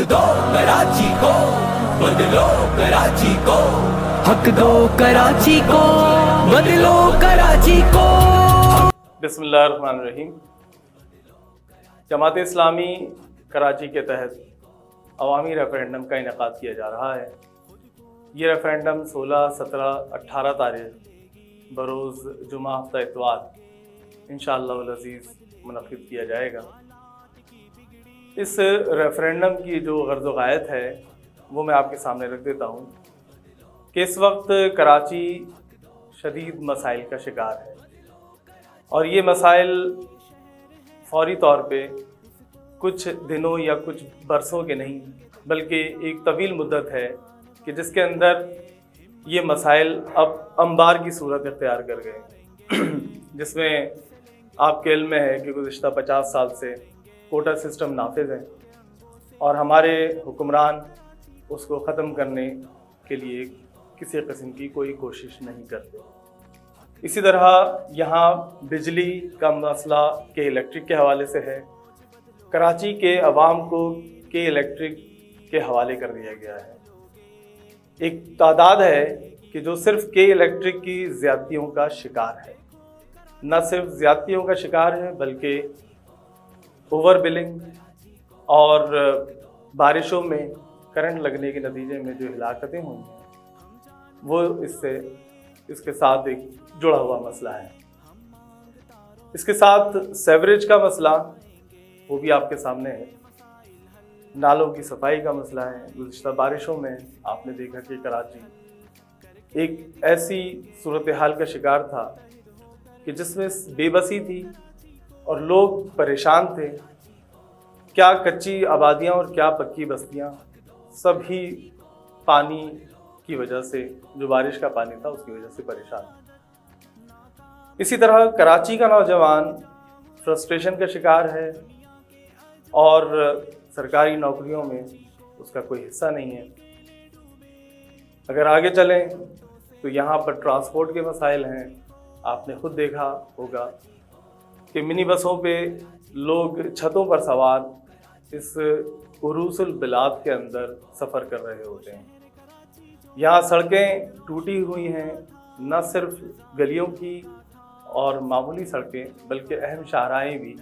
दो कराची को, बदलो कराची को, हक दो कराची को, बदलो कराची को। बिस्मिल्लाहिर्रहमानिर्रहीम। जमात इस्लामी कराची के तहत अवामी रेफरेंडम का इनेकाद किया जा रहा है। ये रेफरेंडम 16, 17, 18 तारीख बरोज़ जुमा हफ्ता इतवार इंशाअल्लाह अज़ीज़ मुनक़्क़िद किया जाएगा। इस रेफरेंडम की जो गर्ज़ व गायत है वो मैं आपके सामने रख देता हूँ कि इस वक्त कराची शदीद मसाइल का शिकार है और ये मसाइल फ़ौरी तौर पे कुछ दिनों या कुछ बरसों के नहीं बल्कि एक तवील मुद्दत है कि जिसके अंदर ये मसाइल अब अंबार की सूरत इख्तियार कर गए जिसमें आपके इल्म में है कि गुज़िश्ता 50 साल से कोटा सिस्टम नाफिज है और हमारे हुक्मरान उसको ख़त्म करने के लिए किसी किस्म की कोई कोशिश नहीं करते। इसी तरह यहाँ बिजली का मसला के इलेक्ट्रिक के हवाले से है। कराची के अवाम को के इलेक्ट्रिक के हवाले कर दिया गया है। एक तादाद है कि जो सिर्फ के इलेक्ट्रिक की ज़्यादतियों का शिकार है, न सिर्फ ज़्यादतियों का शिकार है बल्कि ओवर बिलिंग और बारिशों में करंट लगने के नतीजे में जो हिलाकतें हुई हैं वो इसके साथ एक जुड़ा हुआ मसला है। इसके साथ सेवरेज का मसला वो भी आपके सामने है। नालों की सफाई का मसला है। गुज़िश्ता बारिशों में आपने देखा कि कराची एक ऐसी सूरत हाल का शिकार था कि जिसमें बेबसी थी और लोग परेशान थे। क्या कच्ची आबादियाँ और क्या पक्की बस्तियाँ सभी पानी की वजह से, जो बारिश का पानी था उसकी वजह से परेशान थे। इसी तरह कराची का नौजवान फ्रस्ट्रेशन का शिकार है और सरकारी नौकरियों में उसका कोई हिस्सा नहीं है। अगर आगे चलें तो यहाँ पर ट्रांसपोर्ट के मसाइल हैं। आपने खुद देखा होगा कि मिनी बसों पे लोग छतों पर सवार इस उरूसुल बिलाद के अंदर सफ़र कर रहे होते हैं। यहाँ सड़कें टूटी हुई हैं, न सिर्फ गलियों की और मामूली सड़कें बल्कि अहम शाहराहें भी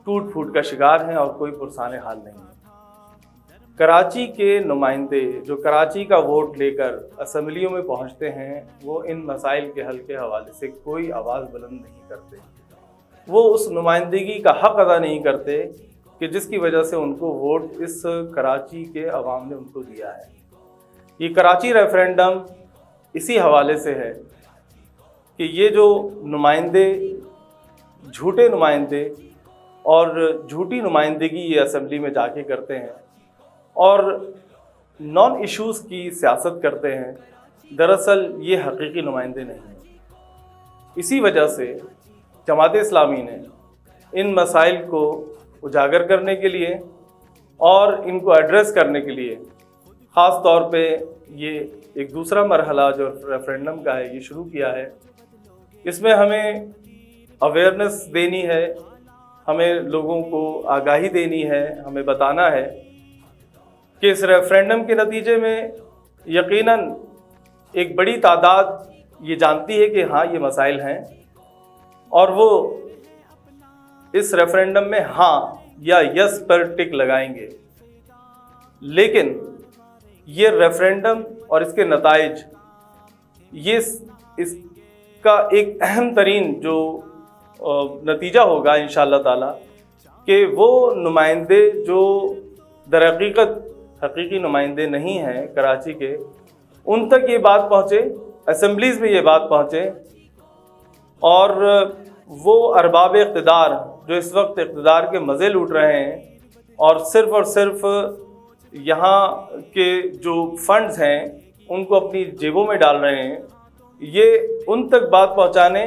टूट फूट का शिकार हैं और कोई पुरसाने हाल नहीं है। कराची के नुमाइंदे जो कराची का वोट लेकर असम्बलियों में पहुँचते हैं वो इन मसाइल के हल के हवाले से कोई आवाज़ बुलंद नहीं करते। वो उस नुमाइंदगी का हक़ अदा नहीं करते कि जिसकी वजह से उनको वोट इस कराची के अवाम ने उनको दिया है। ये कराची रेफरेंडम इसी हवाले से है कि ये जो नुमाइंदे, झूठे नुमाइंदे और झूठी नुमाइंदगी ये असम्बली में जाके करते हैं और नॉन इश्यूज़ की सियासत करते हैं, दरअसल ये हकीकी नुमाइंदे नहीं हैं। इसी वजह से जमात इस्लामी ने इन मसाइल को उजागर करने के लिए और इनको एड्रेस करने के लिए ख़ास तौर पे ये एक दूसरा मरहला जो रेफरेंडम का है ये शुरू किया है। इसमें हमें अवेयरनेस देनी है, हमें लोगों को आगाही देनी है, हमें बताना है कि इस रेफरेंडम के नतीजे में यकीनन एक बड़ी तादाद ये जानती है कि हाँ ये मसाइल हैं और वो इस रेफरेंडम में हाँ या यस पर टिक लगाएंगे। लेकिन ये रेफरेंडम और इसके नताइज ये इसका एक अहम तरीन जो नतीजा होगा इंशाअल्लाह ताला कि वो नुमाइंदे जो दरहकीकत हकीकी नुमाइंदे नहीं हैं कराची के, उन तक ये बात पहुँचे, असम्बलीज़ में ये बात पहुँचे और वो अरबाब इक़्तिदार जो इस वक्त इक़्तिदार के मज़े लूट रहे हैं और सिर्फ़ यहाँ के जो फंड्स हैं उनको अपनी जेबों में डाल रहे हैं, ये उन तक बात पहुँचाने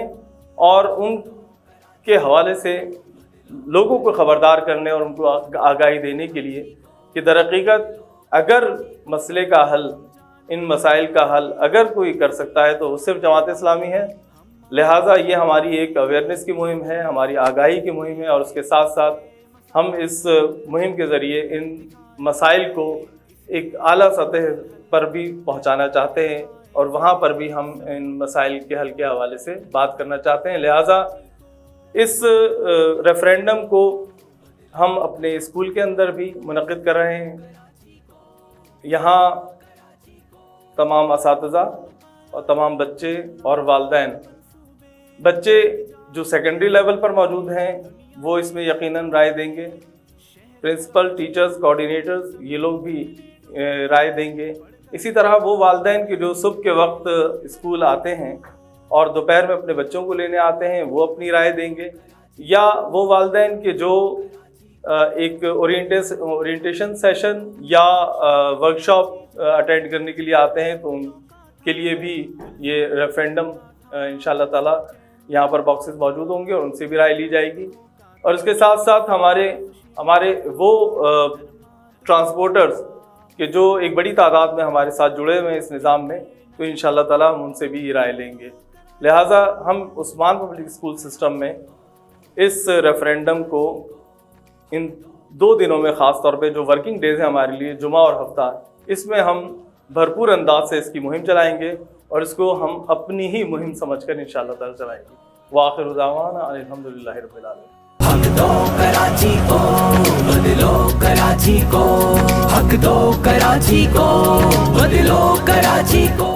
और उनके हवाले से लोगों को ख़बरदार करने और उनको आगाही देने के लिए कि दरहकीकत अगर मसले का हल, इन मसाइल का हल अगर कोई कर सकता है तो वो सिर्फ जमात इस्लामी है। लिहाजा ये हमारी एक अवेयरनेस की मुहिम है, हमारी आगाही की मुहिम है और उसके साथ साथ हम इस मुहिम के ज़रिए इन مسائل کو ایک اعلیٰ سطح پر بھی پہنچانا چاہتے ہیں اور وہاں پر بھی ہم ان مسائل کے حل کے حوالے سے بات کرنا چاہتے ہیں. لہٰذا اس ریفرینڈم کو ہم اپنے اسکول کے اندر بھی منعقد کر رہے ہیں. یہاں تمام اساتذہ اور تمام بچے اور والدین، بچے جو سیکنڈری لیول پر موجود ہیں وہ اس میں یقیناً رائے دیں گے، پرنسپل، ٹیچرز، کوآرڈینیٹرز یہ لوگ بھی رائے دیں گے. اسی طرح وہ والدین کے جو صبح کے وقت اسکول آتے ہیں اور دوپہر میں اپنے بچوں کو لینے آتے ہیں وہ اپنی رائے دیں گے، یا وہ والدین کے جو ایک اورینٹیشن سیشن یا ورکشاپ اٹینڈ کرنے کے لیے آتے ہیں تو ان کے لیے بھی یہ ریفرینڈم انشاءاللہ تعالی یہاں پر باکسز موجود ہوں گے اور ان سے بھی رائے لی جائے گی. اور اس کے ساتھ ساتھ ہمارے وہ ٹرانسپورٹرز کہ جو ایک بڑی تعداد میں ہمارے ساتھ جڑے ہوئے ہیں اس نظام میں، تو انشاءاللہ تعالی ہم ان سے بھی رائے لیں گے. لہٰذا ہم عثمان پبلک اسکول سسٹم میں اس ریفرینڈم کو ان 2 دنوں میں، خاص طور پہ جو ورکنگ ڈیز ہیں ہمارے لیے جمعہ اور ہفتہ، اس میں ہم بھرپور انداز سے اس کی مہم چلائیں گے اور اس کو ہم اپنی ہی مہم سمجھ کر انشاءاللہ تعالی چلائیں گے. وآخر دعوانا الحمدللہ رب العالمین. حق دو کراچی کو، بدلو کراچی کو، حق دو کراچی کو، بدلو کراچی کو.